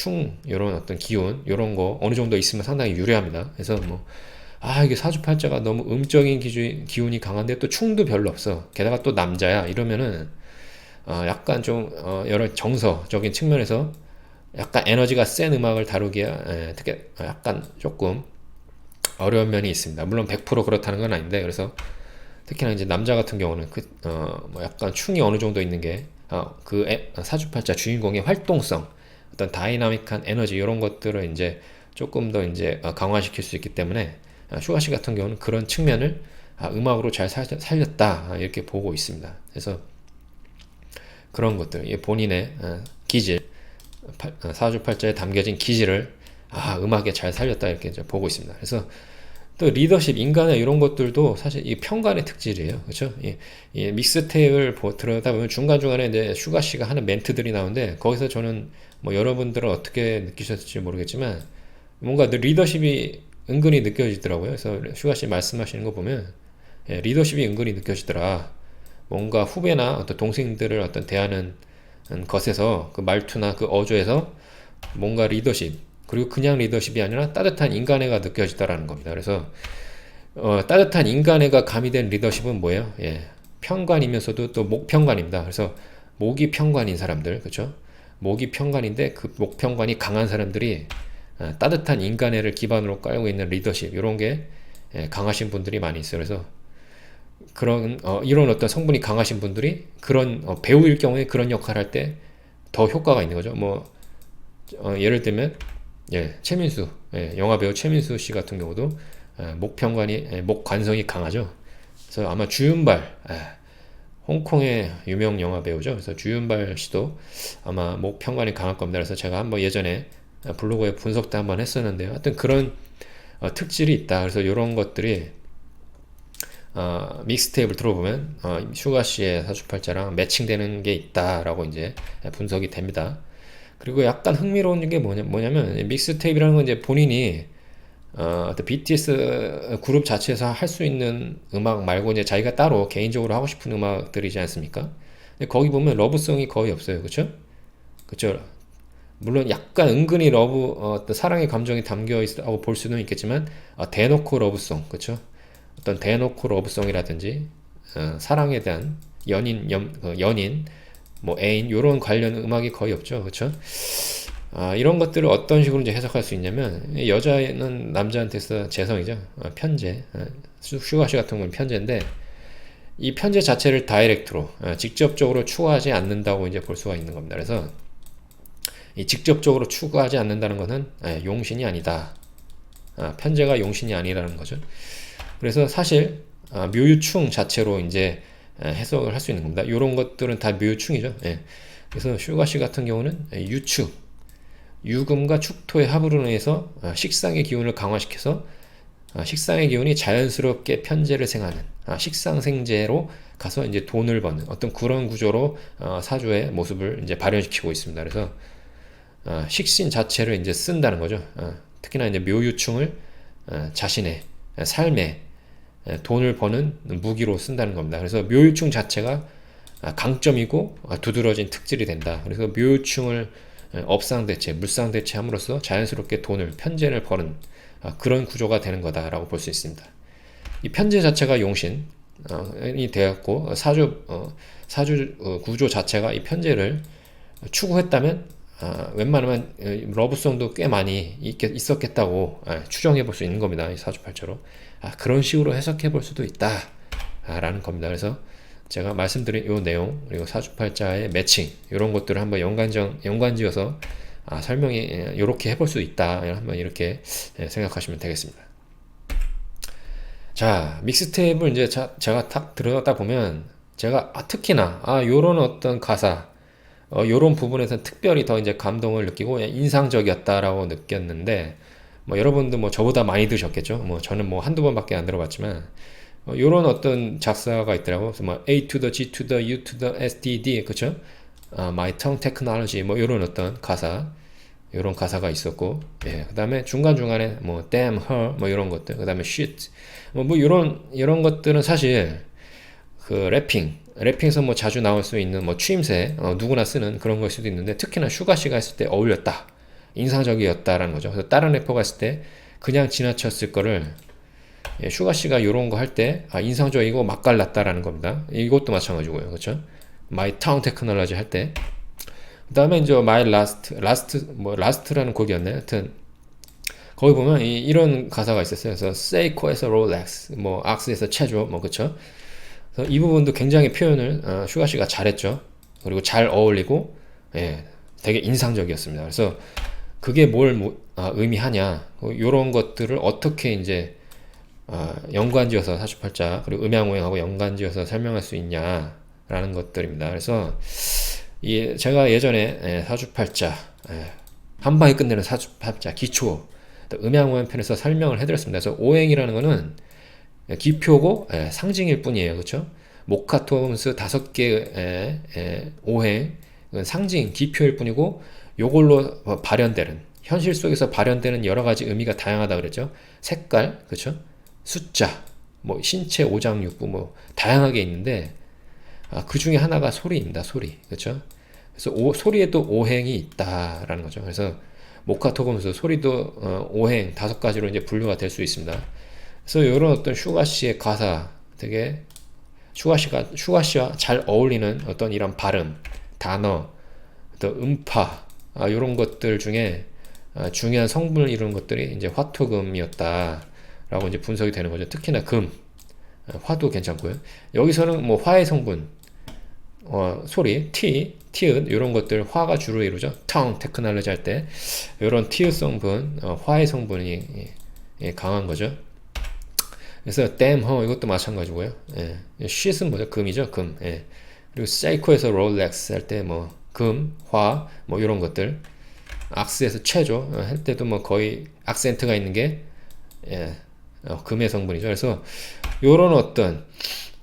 이런 어떤 기운, 이런 거 어느 정도 있으면 상당히 유리합니다. 그래서 뭐 이게 사주팔자가 너무 음적인 기운이 강한데 또 충도 별로 없어. 게다가 또 남자야. 이러면은 약간 좀 여러 정서적인 측면에서 약간 에너지가 센 음악을 다루기에 특히 약간 조금 어려운 면이 있습니다. 물론 100% 그렇다는 건 아닌데 그래서 특히나 이제 남자 같은 경우는 뭐 약간 충이 어느 정도 있는 게 사주팔자 주인공의 활동성, 어떤 다이나믹한 에너지 이런 것들을 이제 조금 더 이제 강화시킬 수 있기 때문에 슈가씨 같은 경우는 그런 측면을 음악으로 잘 살렸다 이렇게 보고 있습니다. 그래서 그런 것들 본인의 기질 사주팔자에 담겨진 기질을 음악에 잘 살렸다 이렇게 이제 보고 있습니다. 그래서 또 리더십, 인간의 이런 것들도 사실 이 편관의 특질이에요. 그렇죠? 이 믹스테이프를 들여다보면 중간중간에 이제 슈가 씨가 하는 멘트들이 나오는데 거기서 저는 뭐 여러분들은 어떻게 느끼셨을지 모르겠지만 뭔가 리더십이 은근히 느껴지더라고요. 그래서 슈가 씨 말씀하시는 거 보면 리더십이 은근히 느껴지더라. 뭔가 후배나 어떤 동생들을 어떤 대하는 것에서 그 말투나 그 어조에서 뭔가 리더십 그리고 그냥 리더십이 아니라 따뜻한 인간애가 느껴지다라는 겁니다. 그래서 따뜻한 인간애가 가미된 리더십은 뭐예요? 편관이면서도 또 목편관입니다. 그래서 목이 편관인 사람들, 그렇죠? 목이 편관인데 그 목편관이 강한 사람들이 따뜻한 인간애를 기반으로 깔고 있는 리더십 이런 게 강하신 분들이 많이 있어요. 그래서 이런 어떤 성분이 강하신 분들이 그런 배우일 경우에 그런 역할을 할 때 더 효과가 있는 거죠. 뭐 예를 들면 최민수 영화 배우 최민수 씨 같은 경우도 목 관성이 강하죠. 그래서 아마 주윤발 홍콩의 유명 영화 배우죠. 그래서 주윤발 씨도 아마 목 편관이 강할 겁니다. 그래서 제가 한번 예전에 블로그에 분석 때 한번 했었는데요. 하여튼 그런 특질이 있다. 그래서 이런 것들이 믹스테이프를 들어보면 슈가 씨의 사주팔자랑 매칭되는 게 있다라고 이제 분석이 됩니다. 그리고 약간 흥미로운 게 뭐냐면 믹스테이프라는 건 이제 본인이 BTS 그룹 자체에서 할 수 있는 음악 말고 이제 자기가 따로 개인적으로 하고 싶은 음악들이지 않습니까? 근데 거기 보면 러브송이 거의 없어요, 그렇죠? 그렇죠. 물론 약간 은근히 어떤 사랑의 감정이 담겨 있다고 볼 수는 있겠지만 대놓고 러브송, 그렇죠? 어떤 대놓고 러브송이라든지 사랑에 대한 연인, 뭐 애인 이런 관련 음악이 거의 없죠, 그렇죠? 이런 것들을 어떤 식으로 이제 해석할 수 있냐면 여자는 남자한테서 재성이죠, 편재. 슈가시 같은 건 편재인데 이 편재 자체를 다이렉트로 직접적으로 추구하지 않는다고 이제 볼 수가 있는 겁니다. 그래서 이 직접적으로 추구하지 않는다는 것은 용신이 아니다. 편재가 용신이 아니라는 거죠. 그래서 사실 묘유충 자체로 이제 해석을 할 수 있는 겁니다. 이런 것들은 다 묘유충이죠. 그래서 슈가씨 같은 경우는 유축, 유금과 축토의 합으로 인해서 식상의 기운을 강화시켜서 식상의 기운이 자연스럽게 편재를 생하는 식상생재로 가서 이제 돈을 버는 어떤 그런 구조로 사주의 모습을 이제 발현시키고 있습니다. 그래서 식신 자체를 이제 쓴다는 거죠. 특히나 이제 묘유충을 자신의 삶에 돈을 버는 무기로 쓴다는 겁니다. 그래서 묘유충 자체가 강점이고 두드러진 특질이 된다. 그래서 묘유충을 업상대체, 물상대체함으로써 자연스럽게 돈을 편재를 버는 그런 구조가 되는 거다라고 볼 수 있습니다. 이 편재 자체가 용신이 되었고 사주 구조 자체가 이 편재를 추구했다면 웬만하면 러브송도 꽤 많이 있었겠다고 추정해 볼 수 있는 겁니다. 이 사주팔자로 그런 식으로 해석해 볼 수도 있다라는 겁니다. 그래서 제가 말씀드린 이 내용 그리고 사주팔자의 매칭 이런 것들을 한번 연관지어서 설명이 이렇게 해볼 수 있다 한번 이렇게 생각하시면 되겠습니다. 자, 믹스테이프를 이제 제가 탁 들어다 보면 제가 특히나 요런 어떤 가사 요런 부분에서 특별히 더 이제 감동을 느끼고 인상적이었다라고 느꼈는데 뭐 여러분도 뭐 저보다 많이 들으셨겠죠. 뭐 저는 뭐 한두 번밖에 안 들어봤지만 요런 어떤 작사가 있더라고. 그래서 뭐 A to the G to the U to the S D D 그쵸? My tongue technology 뭐 요런 어떤 가사 요런 가사가 있었고 그 다음에 중간중간에 뭐 damn her 뭐 이런 것들 그 다음에 shit 뭐 이런 것들은 사실 그 래핑에서 뭐 자주 나올 수 있는 뭐 추임새 누구나 쓰는 그런 걸 수도 있는데 특히나 슈가씨가 했을 때 어울렸다 인상적이었다라는 거죠. 그래서 다른 래퍼가 했을 때 그냥 지나쳤을 거를 슈가씨가 요런 거 할 때 인상적이고 맛깔났다라는 겁니다. 이것도 마찬가지고요. 그렇죠? My Town Technology 할 때 그 다음에 이제 My Last라는 곡이었네. 하여튼 거기 보면 이런 가사가 있었어요. 그래서 세이코에서 롤렉스, 뭐 악스에서 체조, 뭐 그쵸? 그래서 이 부분도 굉장히 표현을 슈가 씨가 잘했죠. 그리고 잘 어울리고 되게 인상적이었습니다. 그래서 그게 뭘 의미하냐? 이런 것들을 어떻게 이제 연관지어서 사주팔자 그리고 음양오행하고 연관지어서 설명할 수 있냐라는 것들입니다. 그래서 제가 예전에 사주팔자 한 방에 끝내는 사주팔자 기초 음양오행 편에서 설명을 해드렸습니다. 그래서 오행이라는 거는 기표고 상징일 뿐이에요. 그렇죠? 모카토음수 5개의 오행 상징 기표일 뿐이고 요걸로 발현되는 현실 속에서 발현되는 여러 가지 의미가 다양하다 그랬죠. 색깔, 그렇죠? 숫자, 뭐 신체 오장육부 뭐 다양하게 있는데 그 중에 하나가 소리입니다. 소리, 그렇죠? 그래서 소리에도 오행이 있다라는 거죠. 그래서 모카토금수 소리도 오행 5가지로 이제 분류가 될 수 있습니다. 그래서 이런 어떤 슈가 씨의 가사 되게 슈가 씨와 잘 어울리는 어떤 이런 발음, 단어, 또 음파 이런 것들 중에 중요한 성분을 이루는 것들이 이제 화토금이었다라고 이제 분석이 되는 거죠. 특히나 금, 화도 괜찮고요. 여기서는 뭐 화의 성분, 소리, 티읕 이런 것들 화가 주로 이루죠. tongue 테크놀로지 할 때 이런 티읕 성분, 화의 성분이 강한 거죠. 그래서 damn her 이것도 마찬가지고요. shit은 뭐죠? 금이죠, 금. 그리고 seiko에서 rolex 할 때 뭐 금, 화, 뭐 이런 것들. 악스에서 체조 할 때도 뭐 거의 악센트가 있는 게 금의 성분이죠. 그래서 이런 어떤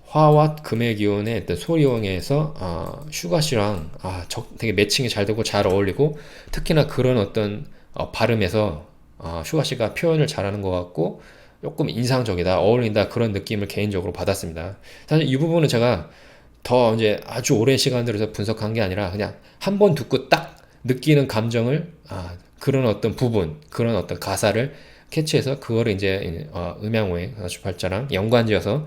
화와 금의 기운의 어떤 소리용에서 슈가 씨랑 되게 매칭이 잘 되고 잘 어울리고 특히나 그런 어떤 발음에서 슈가 씨가 표현을 잘하는 것 같고 조금 인상적이다, 어울린다 그런 느낌을 개인적으로 받았습니다. 사실 이 부분은 제가 더 이제 아주 오랜 시간 들여서 분석한 게 아니라 그냥 한 번 듣고 딱 느끼는 감정을 그런 어떤 부분, 그런 어떤 가사를 캐치해서 그거를 이제 음양오행 사주팔자랑 연관지어서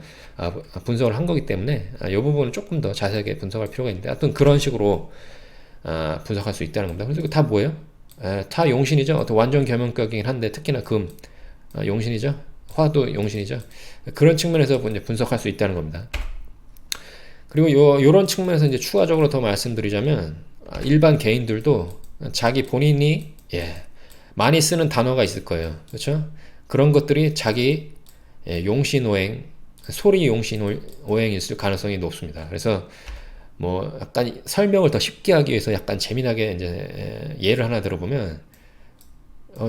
분석을 한 거기 때문에 이 부분은 조금 더 자세하게 분석할 필요가 있는데 하여튼 그런 식으로 분석할 수 있다는 겁니다. 그래서 다 뭐예요? 다 용신이죠. 완전 겸용격이긴 한데 특히나 금 용신이죠. 화도 용신이죠. 그런 측면에서 이제 분석할 수 있다는 겁니다. 그리고 요런 측면에서 이제 추가적으로 더 말씀드리자면 일반 개인들도 자기 본인이 많이 쓰는 단어가 있을 거예요. 그렇죠? 그런 것들이 자기 용신오행, 소리 용신오행일 가능성이 높습니다. 그래서 뭐 약간 설명을 더 쉽게 하기 위해서 약간 재미나게 이제 예를 하나 들어보면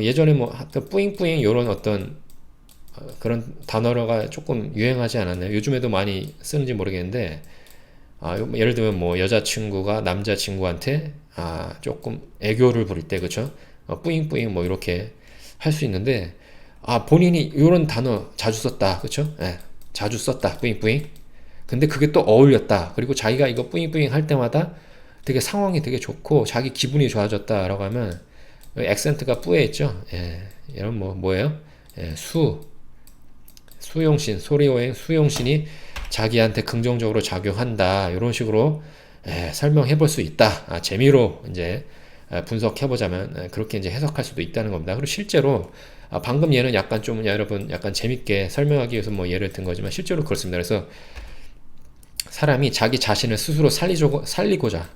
예전에 뭐 어떤 뿌잉뿌잉 요런 어떤 그런 단어가 조금 유행하지 않았나요? 요즘에도 많이 쓰는지 모르겠는데 예를 들면 뭐 여자친구가 남자친구한테 조금 애교를 부릴 때 그쵸? 뿌잉뿌잉 뭐 이렇게 할 수 있는데 본인이 이런 단어 자주 썼다 그쵸? 예, 자주 썼다 뿌잉뿌잉. 근데 그게 또 어울렸다. 그리고 자기가 이거 뿌잉뿌잉 할 때마다 되게 상황이 되게 좋고 자기 기분이 좋아졌다라고 하면 액센트가 뿌에 있죠. 예, 이런 뭐예요? 예, 수용신, 소리오행 수용신이 자기한테 긍정적으로 작용한다. 이런 식으로 설명해 볼 수 있다. 재미로 이제 분석해 보자면 그렇게 이제 해석할 수도 있다는 겁니다. 그리고 실제로 방금 얘는 약간 좀 여러분 약간 재밌게 설명하기 위해서 뭐 예를 든 거지만 실제로 그렇습니다. 그래서 사람이 자기 자신을 스스로 살리고자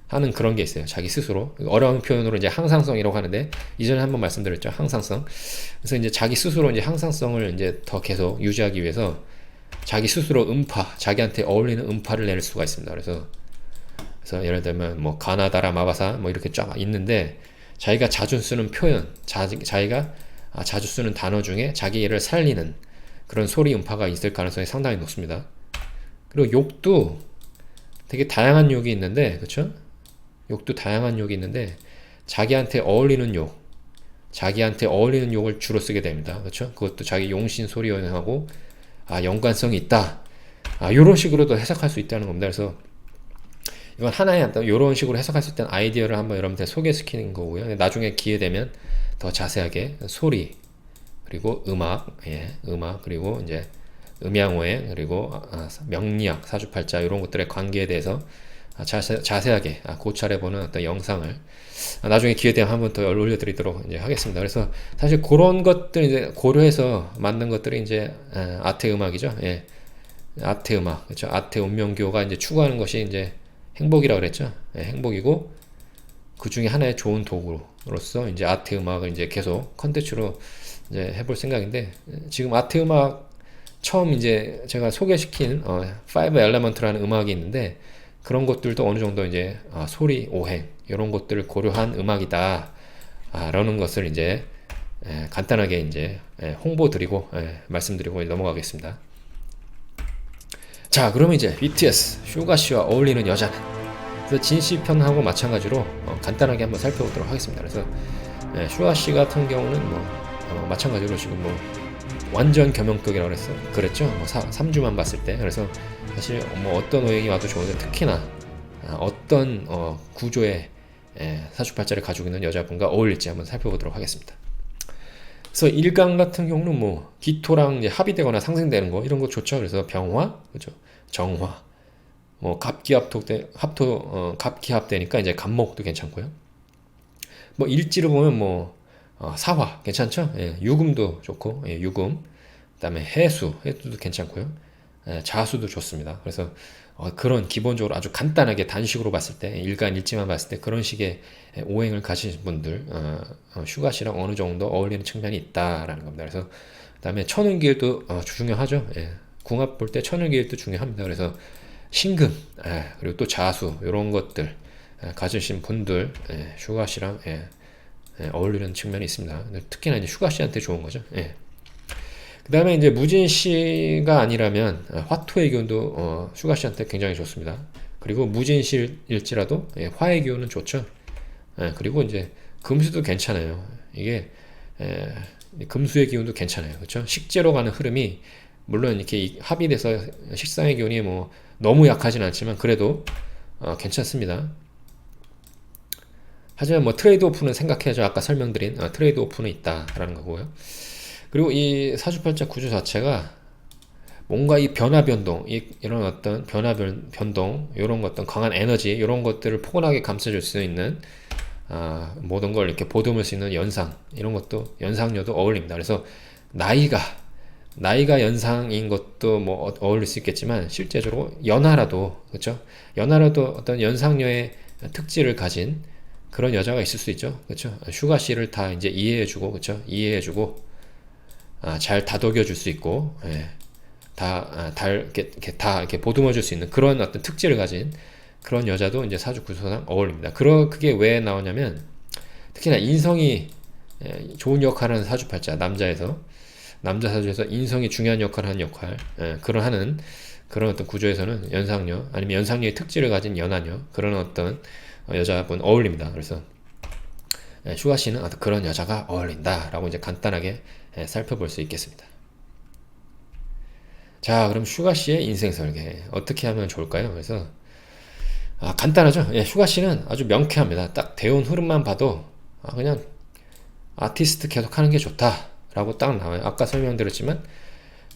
하는 그런 게 있어요. 자기 스스로. 어려운 표현으로 이제 항상성이라고 하는데, 이전에 한번 말씀드렸죠. 항상성. 그래서 이제 자기 스스로 이제 항상성을 이제 더 계속 유지하기 위해서 자기 스스로 자기한테 어울리는 음파를 낼 수가 있습니다. 그래서 예를 들면 뭐 가나다라 마바사 뭐 이렇게 쫙 있는데, 자기가 자주 쓰는 표현, 자기가 자주 쓰는 단어 중에 자기를 살리는 그런 소리 음파가 있을 가능성이 상당히 높습니다. 그리고 욕도 되게 다양한 욕이 있는데, 그쵸? 욕도 다양한 욕이 있는데, 자기한테 어울리는 욕을 주로 쓰게 됩니다. 그쵸? 그것도 자기 용신 소리하고, 연관성이 있다. 요런 식으로도 해석할 수 있다는 겁니다. 그래서, 이건 하나의 어떤 요런 식으로 해석할 수 있다는 아이디어를 한번 여러분들 소개시키는 거고요. 나중에 기회 되면 더 자세하게 소리, 그리고 음악, 그리고 이제 음양오행, 그리고 명리학, 사주팔자 이런 것들의 관계에 대해서 자세하게 고찰해보는 어떤 영상을 나중에 기회 되면 한번 더 올려드리도록 이제 하겠습니다. 그래서 사실 그런 것들 이제 고려해서 만든 것들이 이제 아태 음악이죠. 예. 아태 음악, 그렇죠. 아태 운명교가 이제 추구하는 것이 이제 행복이라고 그랬죠. 예, 행복이고 그 중에 하나의 좋은 도구로서 이제 아태 음악을 이제 계속 컨텐츠로 이제 해볼 생각인데, 지금 아태 음악 처음 이제 제가 소개시킨 Five Element라는 음악이 있는데, 그런 것들도 어느 정도 이제 소리, 오행 이런 것들을 고려한 음악이다 라는 것을 이제 간단하게 이제 홍보 드리고 말씀드리고 넘어가겠습니다. 자, 그러면 이제 BTS 슈가씨와 어울리는 여자는, 그래서 진시편하고 마찬가지로 간단하게 한번 살펴보도록 하겠습니다. 그래서 슈가씨 같은 경우는 마찬가지로 지금 완전 겸용격이라고 그랬죠. 3주만 봤을 때. 그래서 사실 어떤 오행이 와도 좋은데, 특히나 어떤 구조의 사주팔자를 가지고 있는 여자분과 어울릴지 한번 살펴보도록 하겠습니다. 그래서 일간 같은 경우는 기토랑 이제 합의되거나 상생되는 거 이런 거 좋죠. 그래서 병화, 그죠? 정화, 갑기합되니까 이제 갑목도 괜찮고요. 일지를 보면 사화 괜찮죠? 예, 유금도 좋고, 유금. 그다음에 해수도 괜찮고요. 자수도 좋습니다. 그래서 그런 기본적으로 아주 간단하게 단식으로 봤을 때, 일간일지만 봤을 때 그런 식의 오행을 가지신 분들 슈가씨랑 어느 정도 어울리는 측면이 있다라는 겁니다. 그래서 그다음에 천운기일도 중요하죠. 예, 궁합 볼 때 천운기일도 중요합니다. 그래서 신금, 그리고 또 자수 이런 것들 가지신 분들 슈가씨랑 어울리는 측면이 있습니다. 특히나 이제 슈가씨한테 좋은 거죠. 그 다음에 이제 무진씨가 아니라면 화토의 기운도 슈가씨한테 굉장히 좋습니다. 그리고 무진씨일지라도 화의 기운은 좋죠. 그리고 이제 금수도 괜찮아요. 이게 금수의 기운도 괜찮아요. 그렇죠? 식재로 가는 흐름이 물론 이렇게 합의돼서 식상의 기운이 너무 약하진 않지만 그래도 괜찮습니다. 하지만 트레이드 오프는 생각해야죠. 아까 설명드린 트레이드 오프는 있다라는 거고요. 그리고 이 사주팔자 구조 자체가 뭔가 이 변화 변동, 이런 어떤 변화 변동, 이런 어떤 강한 에너지, 이런 것들을 포근하게 감싸줄 수 있는 모든 걸 이렇게 보듬을 수 있는 연상, 이런 것도 연상녀도 어울립니다. 그래서 나이가 연상인 것도 어울릴 수 있겠지만 실제적으로 연하라도, 그렇죠? 연하라도 어떤 연상녀의 특질을 가진 그런 여자가 있을 수 있죠. 그렇죠? 슈가 씨를 다 이제 이해해주고, 그렇죠? 이해해주고 잘 다독여줄 수 있고, 이렇게 보듬어줄 수 있는 그런 어떤 특질을 가진 그런 여자도 이제 사주 구조상 어울립니다. 그게 왜 나오냐면, 특히나 인성이 좋은 역할을 하는 사주팔자, 남자 사주에서 인성이 중요한 역할을 하는 역할, 그런 하는 그런 어떤 구조에서는 연상녀 아니면 연상녀의 특질을 가진 연하녀 그런 어떤 여자분 어울립니다. 그래서 슈가 씨는 그런 여자가 어울린다라고 이제 간단하게 살펴볼 수 있겠습니다. 자, 그럼 슈가 씨의 인생 설계 어떻게 하면 좋을까요? 그래서 간단하죠. 슈가 씨는 아주 명쾌합니다. 딱 대운 흐름만 봐도 그냥 아티스트 계속 하는 게 좋다라고 딱 나와요. 아까 설명드렸지만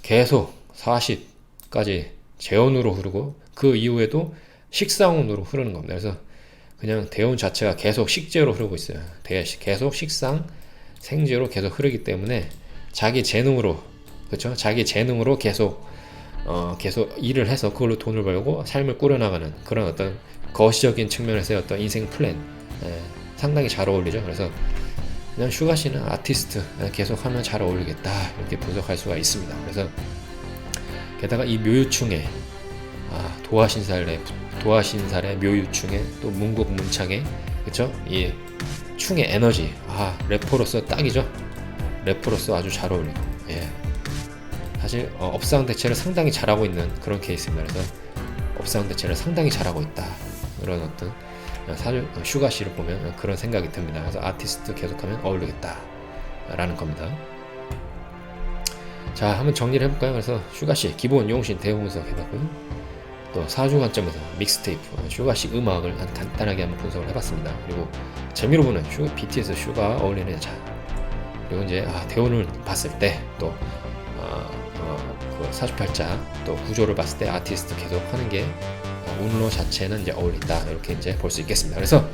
계속 40까지 재혼으로 흐르고 그 이후에도 식상운으로 흐르는 겁니다. 그래서 그냥 대운 자체가 계속 식재로 흐르고 있어요. 계속 식상, 생재로 계속 흐르기 때문에 자기 재능으로, 그렇죠? 자기 재능으로 계속 일을 해서 그걸로 돈을 벌고 삶을 꾸려나가는 그런 어떤 거시적인 측면에서의 어떤 인생 플랜, 상당히 잘 어울리죠. 그래서 그냥 슈가 씨는 아티스트 계속 하면 잘 어울리겠다 이렇게 분석할 수가 있습니다. 그래서 게다가 이 묘유충에 도화신살의 묘유충에 또 문곡문창에, 그쵸? 이 충의 에너지, 래퍼로서 딱이죠. 래퍼로서 아주 잘 어울리고, 사실 업상대체를 상당히 잘하고 있는 그런 케이스입니다. 그래서 업상대체를 상당히 잘하고 있다, 그런 어떤 슈가 씨를 보면 그런 생각이 듭니다. 그래서 아티스트 계속하면 어울리겠다 라는 겁니다. 자, 한번 정리를 해볼까요? 그래서 슈가 씨 기본 용신 대분석 해봤고요. 또 사주 관점에서 믹스테이프 슈가 씨 음악을 간단하게 한번 분석을 해봤습니다. 그리고 재미로 보는 BTS 슈가 어울리는 여자, 그리고 이제 대운을 봤을 때 또 그 사주팔자 또 구조를 봤을 때 아티스트 계속 하는 게 운로 자체는 이제 어울린다, 이렇게 이제 볼 수 있겠습니다. 그래서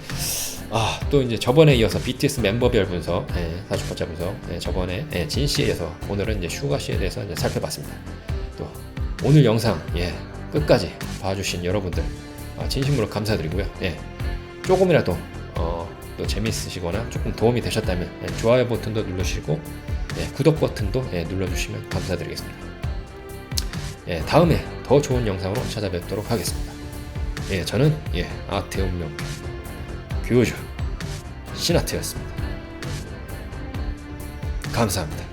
또 이제 저번에 이어서 BTS 멤버별 분석, 사주팔자 분석, 저번에 진 씨에 이어서 오늘은 이제 슈가 씨에 대해서 이제 살펴봤습니다. 또 오늘 영상 끝까지 봐주신 여러분들 진심으로 감사드리고요. 조금이라도 또 재미있으시거나 조금 도움이 되셨다면 좋아요 버튼도 누르시고 구독 버튼도 눌러주시면 감사드리겠습니다. 다음에 더 좋은 영상으로 찾아뵙도록 하겠습니다. 저는 아트의 운명 교주 신아트였습니다. 감사합니다.